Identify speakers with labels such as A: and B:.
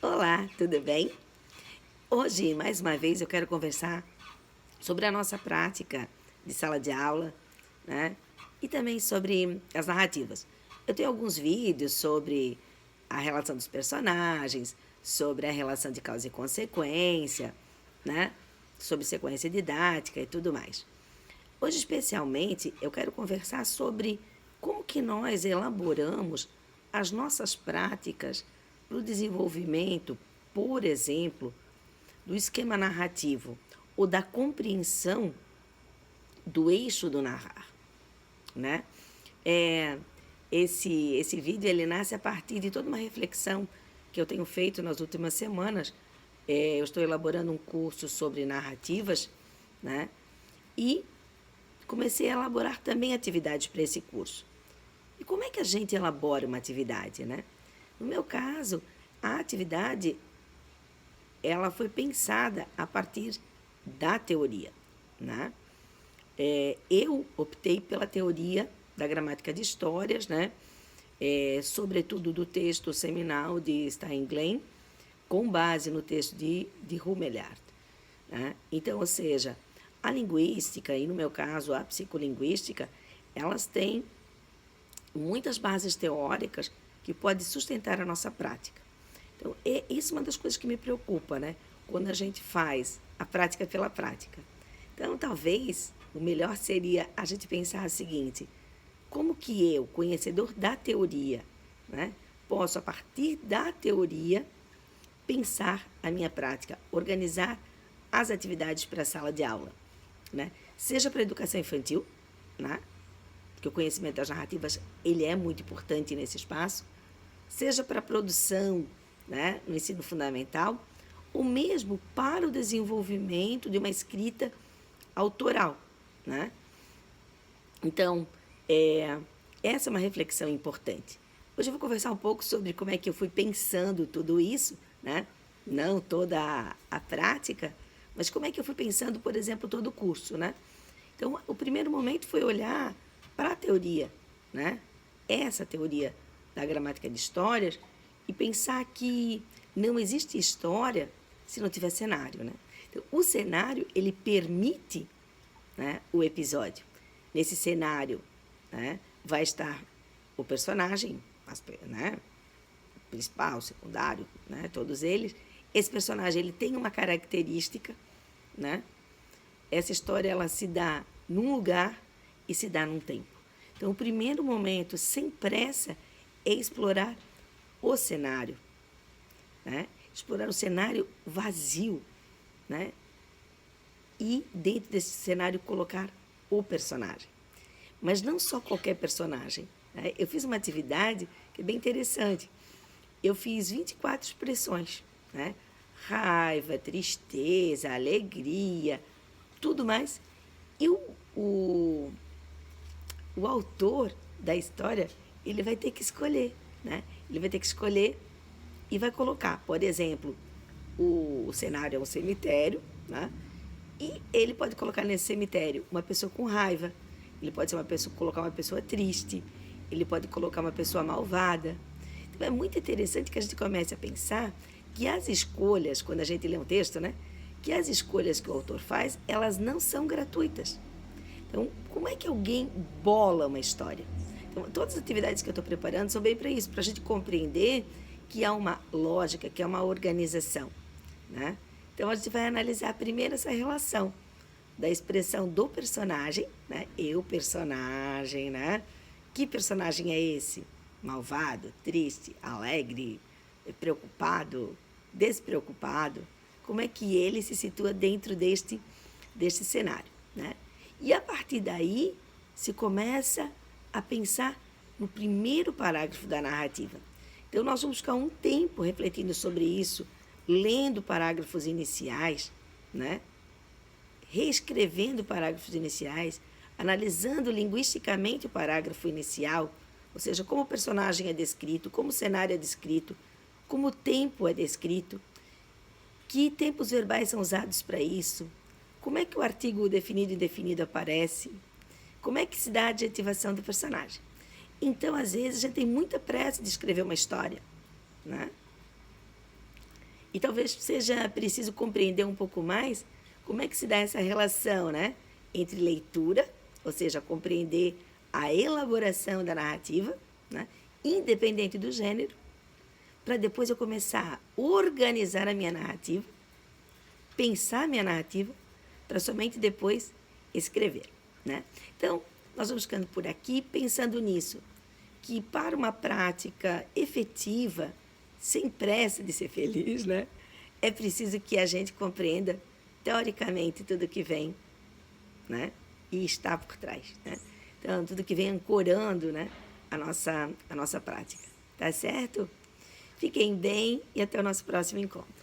A: Olá, tudo bem? Hoje, mais uma vez, eu quero conversar sobre a nossa prática de sala de aula, né? E também sobre as narrativas. Eu tenho alguns vídeos sobre a relação dos personagens, sobre a relação de causa e consequência, né? Sobre sequência didática e tudo mais. Hoje, especialmente, eu quero conversar sobre como que nós elaboramos as nossas práticas para o desenvolvimento, por exemplo, do esquema narrativo ou da compreensão do eixo do narrar, né? É, esse vídeo ele nasce a partir de toda uma reflexão que eu tenho feito nas últimas semanas. Eu estou elaborando um curso sobre narrativas, né? E comecei a elaborar também atividades para esse curso. E como é que a gente elabora uma atividade, né? No meu caso, a atividade ela foi pensada a partir da teoria, né? Eu optei pela teoria da gramática de histórias, né? Sobretudo do texto seminal de Stein-Glen, com base no texto de Rumelhart, né? Então, ou seja, a linguística e, no meu caso, a psicolinguística, elas têm muitas bases teóricas que podem sustentar a nossa prática. Então, isso é uma das coisas que me preocupa, né? Quando a gente faz a prática pela prática. Então, talvez o melhor seria a gente pensar o seguinte: como que eu, conhecedor da teoria, né, posso, a partir da teoria, pensar a minha prática, organizar as atividades para a sala de aula, né? Seja para a educação infantil, né? Porque o conhecimento das narrativas ele é muito importante nesse espaço, seja para a produção, né, no ensino fundamental, ou mesmo para o desenvolvimento de uma escrita autoral, né? Então, essa é uma reflexão importante. Hoje eu vou conversar um pouco sobre como é que eu fui pensando tudo isso, né? Não toda a prática, mas como é que eu fui pensando, por exemplo, todo o curso, né? Então, o primeiro momento foi olhar para a teoria, né? Essa teoria da gramática de histórias e pensar que não existe história se não tiver cenário, né? Então, o cenário, ele permite, né, o episódio. Nesse cenário, né, vai estar o personagem, né, principal, secundário, né, todos eles. Esse personagem ele tem uma característica, né? Essa história ela se dá num lugar e se dá num tempo. Então, o primeiro momento, sem pressa, é explorar o cenário, né? Explorar o cenário vazio, né? E dentro desse cenário colocar o personagem. Mas não só qualquer personagem, né? Eu fiz uma atividade que é bem interessante. Eu fiz 24 expressões, né? Raiva, tristeza, alegria, tudo mais. E o autor da história, ele vai ter que escolher, né? Ele vai ter que escolher e vai colocar, por exemplo, o cenário é um cemitério, né? E ele pode colocar nesse cemitério uma pessoa com raiva, ele pode ser uma pessoa, colocar uma pessoa triste, ele pode colocar uma pessoa malvada. Então é muito interessante que a gente comece a pensar que as escolhas, quando a gente lê um texto, né? Que as escolhas que o autor faz, elas não são gratuitas. Então, como é que alguém bola uma história? Então, todas as atividades que eu estou preparando são bem para isso, para a gente compreender que há uma lógica, que há uma organização, né? Então, a gente vai analisar primeiro essa relação da expressão do personagem, né? Eu, personagem, né? Que personagem é esse? Malvado, triste, alegre, preocupado, despreocupado? Como é que ele se situa dentro deste cenário, né? E a partir daí se começa a pensar no primeiro parágrafo da narrativa. Então nós vamos ficar um tempo refletindo sobre isso, lendo parágrafos iniciais, né? Reescrevendo parágrafos iniciais, analisando linguisticamente o parágrafo inicial, ou seja, como o personagem é descrito, como o cenário é descrito, como o tempo é descrito, que tempos verbais são usados para isso, como é que o artigo definido e indefinido aparece, como é que se dá a adjetivação do personagem. Então, às vezes, a gente tem muita pressa de escrever uma história, né? E talvez seja preciso compreender um pouco mais como é que se dá essa relação, né, entre leitura, ou seja, compreender a elaboração da narrativa, né, independente do gênero, para depois eu começar a organizar a minha narrativa, pensar a minha narrativa, para somente depois escrever, né? Então, nós vamos ficando por aqui pensando nisso, que para uma prática efetiva, sem pressa de ser feliz, né, é preciso que a gente compreenda teoricamente tudo que vem, né, e está por trás, né? Então, tudo que vem ancorando, né, a nossa prática. Tá certo? Fiquem bem e até o nosso próximo encontro.